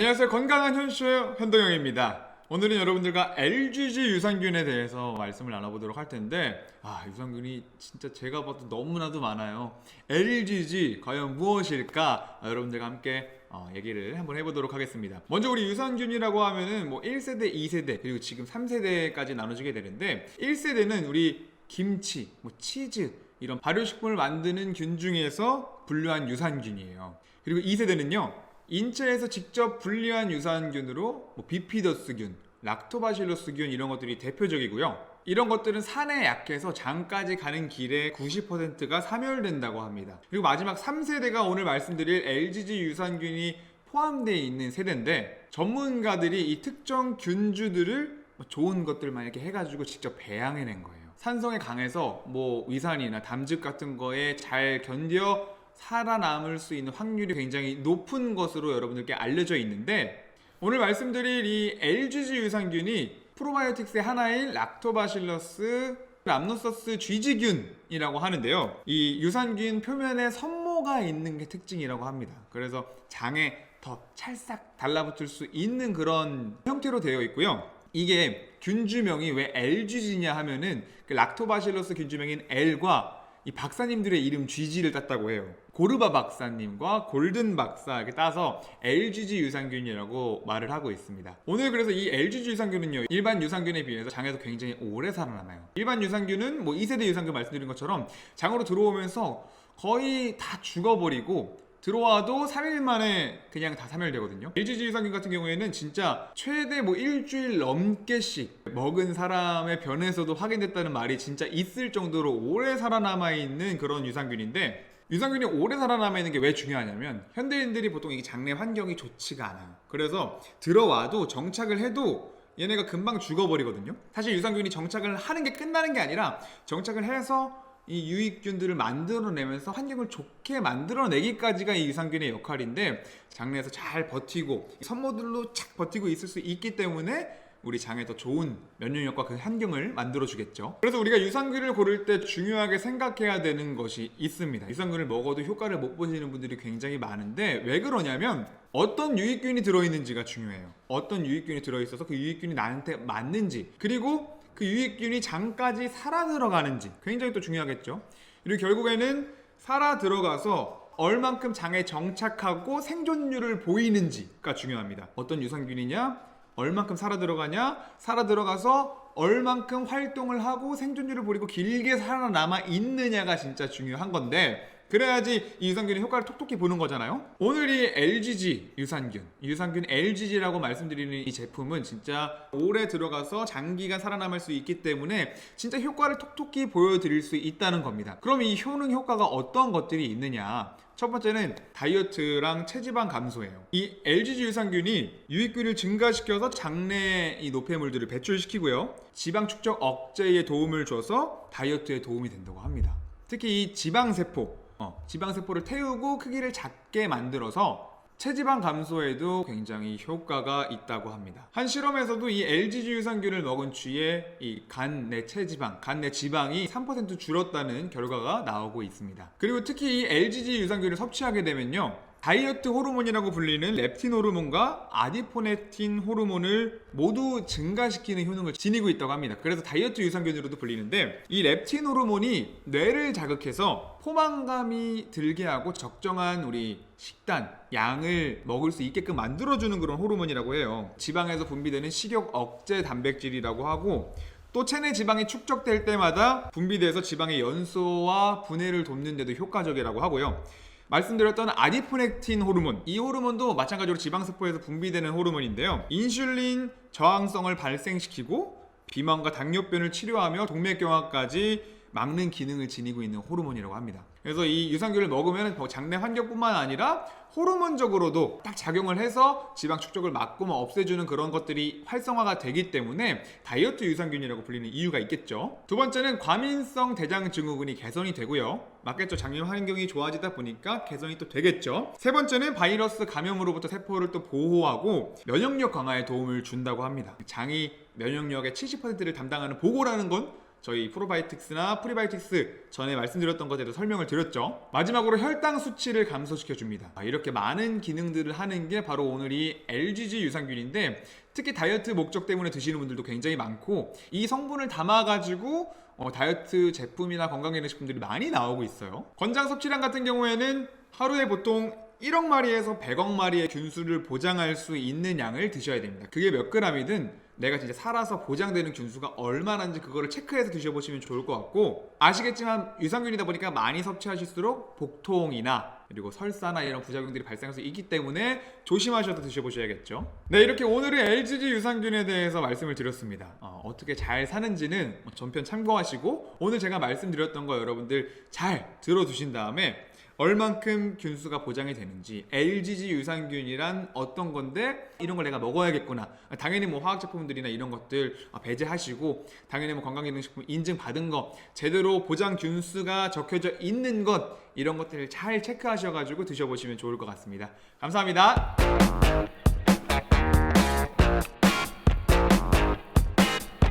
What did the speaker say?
안녕하세요. 건강한 현쇼 현동영입니다. 오늘은 여러분들과 LGG 유산균에 대해서 말씀을 나눠보도록 할 텐데 유산균이 진짜 제가 봐도 너무나도 많아요. LGG 과연 무엇일까? 여러분들과 함께 얘기를 한번 해보도록 하겠습니다. 먼저 우리 유산균이라고 하면은 1세대, 2세대 그리고 지금 3세대까지 나눠지게 되는데 1세대는 우리 김치, 치즈 이런 발효식품을 만드는 균 중에서 분류한 유산균이에요. 그리고 2세대는요 인체에서 직접 분리한 유산균으로 비피더스균, 락토바실러스균 이런 것들이 대표적이고요. 이런 것들은 산에 약해서 장까지 가는 길에 90%가 사멸된다고 합니다. 그리고 마지막 3세대가 오늘 말씀드릴 LGG 유산균이 포함되어 있는 세대인데 전문가들이 이 특정 균주들을 좋은 것들만 이렇게 해가지고 직접 배양해낸 거예요. 산성에 강해서 위산이나 담즙 같은 거에 잘 견뎌 살아남을 수 있는 확률이 굉장히 높은 것으로 여러분들께 알려져 있는데 오늘 말씀드릴 이 LGG 유산균이 프로바이오틱스의 하나인 락토바실러스 람노서스 쥐지균이라고 하는데요. 이 유산균 표면에 선모가 있는 게 특징이라고 합니다. 그래서 장에 더 찰싹 달라붙을 수 있는 그런 형태로 되어 있고요. 이게 균주명이 왜 LGG냐 하면은 그 락토바실러스 균주명인 L과 이 박사님들의 이름 GG를 땄다고 해요. 고르바 박사님과 골든 박사 이렇게 따서 LGG 유산균이라고 말을 하고 있습니다. 오늘 그래서 이 LGG 유산균은요 일반 유산균에 비해서 장에서 굉장히 오래 살아남아요. 일반 유산균은 2세대 유산균 말씀드린 것처럼 장으로 들어오면서 거의 다 죽어버리고 들어와도 3일 만에 그냥 다 사멸되거든요. LGG 유산균 같은 경우에는 진짜 최대 일주일 넘게씩 먹은 사람의 변에서도 확인됐다는 말이 진짜 있을 정도로 오래 살아남아있는 그런 유산균인데 유산균이 오래 살아남아있는 게 왜 중요하냐면 현대인들이 보통 이 장내 환경이 좋지가 않아요. 그래서 들어와도 정착을 해도 얘네가 금방 죽어버리거든요. 사실 유산균이 정착을 하는 게 끝나는 게 아니라 정착을 해서 이 유익균들을 만들어내면서 환경을 좋게 만들어내기까지가 이 유산균의 역할인데 장내에서 잘 버티고 선모들로 착 버티고 있을 수 있기 때문에 우리 장에 더 좋은 면역력과 그 환경을 만들어주겠죠. 그래서 우리가 유산균을 고를 때 중요하게 생각해야 되는 것이 있습니다. 유산균을 먹어도 효과를 못 보시는 분들이 굉장히 많은데 왜 그러냐면 어떤 유익균이 들어있는지가 중요해요. 어떤 유익균이 들어있어서 그 유익균이 나한테 맞는지 그리고 그 유익균이 장까지 살아 들어가는지 굉장히 또 중요하겠죠. 그리고 결국에는 살아 들어가서 얼만큼 장에 정착하고 생존율을 보이는지가 중요합니다. 어떤 유산균이냐, 얼만큼 살아 들어가냐, 살아 들어가서 얼만큼 활동을 하고 생존율을 보이고 길게 살아남아 있느냐가 진짜 중요한 건데 그래야지 이 유산균의 효과를 톡톡히 보는 거잖아요. 오늘 이 LGG 유산균 LGG라고 말씀드리는 이 제품은 진짜 오래 들어가서 장기간 살아남을 수 있기 때문에 진짜 효과를 톡톡히 보여드릴 수 있다는 겁니다. 그럼 이 효능 효과가 어떤 것들이 있느냐? 첫 번째는 다이어트랑 체지방 감소예요. 이 LGG 유산균이 유익균을 증가시켜서 장내 이 노폐물들을 배출시키고요. 지방 축적 억제에 도움을 줘서 다이어트에 도움이 된다고 합니다. 특히 이 지방세포를 태우고 크기를 작게 만들어서 체지방 감소에도 굉장히 효과가 있다고 합니다. 한 실험에서도 이 LGG 유산균을 먹은 뒤에 이 간 내 체지방, 간 내 지방이 3% 줄었다는 결과가 나오고 있습니다. 그리고 특히 이 LGG 유산균을 섭취하게 되면요 다이어트 호르몬이라고 불리는 렙틴 호르몬과 아디포네틴 호르몬을 모두 증가시키는 효능을 지니고 있다고 합니다. 그래서 다이어트 유산균으로도 불리는데 이 렙틴 호르몬이 뇌를 자극해서 포만감이 들게 하고 적정한 우리 식단, 양을 먹을 수 있게끔 만들어주는 그런 호르몬이라고 해요. 지방에서 분비되는 식욕 억제 단백질이라고 하고 또 체내 지방이 축적될 때마다 분비돼서 지방의 연소와 분해를 돕는 데도 효과적이라고 하고요. 말씀드렸던 아디포넥틴 호르몬, 이 호르몬도 마찬가지로 지방세포에서 분비되는 호르몬인데요. 인슐린 저항성을 발생시키고 비만과 당뇨병을 치료하며 동맥경화까지 막는 기능을 지니고 있는 호르몬이라고 합니다. 그래서 이 유산균을 먹으면 장내 환경뿐만 아니라 호르몬적으로도 딱 작용을 해서 지방 축적을 막고 없애주는 그런 것들이 활성화가 되기 때문에 다이어트 유산균이라고 불리는 이유가 있겠죠. 두 번째는 과민성 대장 증후군이 개선이 되고요. 맞겠죠. 장내 환경이 좋아지다 보니까 개선이 또 되겠죠. 세 번째는 바이러스 감염으로부터 세포를 또 보호하고 면역력 강화에 도움을 준다고 합니다. 장이 면역력의 70%를 담당하는 보고라는 건 저희 프로바이오틱스나 프리바이오틱스 전에 말씀드렸던 것에도 설명을 드렸죠. 마지막으로 혈당 수치를 감소시켜 줍니다. 이렇게 많은 기능들을 하는 게 바로 오늘 이 LGG 유산균인데, 특히 다이어트 목적 때문에 드시는 분들도 굉장히 많고, 이 성분을 담아가지고 다이어트 제품이나 건강기능식품들이 많이 나오고 있어요. 권장 섭취량 같은 경우에는 하루에 보통 1억 마리에서 100억 마리의 균수를 보장할 수 있는 양을 드셔야 됩니다. 그게 몇 그램이든 내가 진짜 살아서 보장되는 균수가 얼마나인지 그거를 체크해서 드셔보시면 좋을 것 같고, 아시겠지만 유산균이다 보니까 많이 섭취하실수록 복통이나 그리고 설사나 이런 부작용들이 발생할 수 있기 때문에 조심하셔서 드셔보셔야겠죠. 네, 이렇게 오늘은 LGG 유산균에 대해서 말씀을 드렸습니다. 어떻게 잘 사는지는 전편 참고하시고, 오늘 제가 말씀드렸던 거 여러분들 잘 들어두신 다음에 얼만큼 균수가 보장이 되는지, LGG 유산균이란 어떤 건데 이런 걸 내가 먹어야겠구나, 당연히 뭐 화학제품들이나 이런 것들 배제하시고, 당연히 뭐 건강기능식품 인증받은 거, 제대로 보장 균수가 적혀져 있는 것, 이런 것들을 잘 체크하셔가지고 드셔보시면 좋을 것 같습니다. 감사합니다.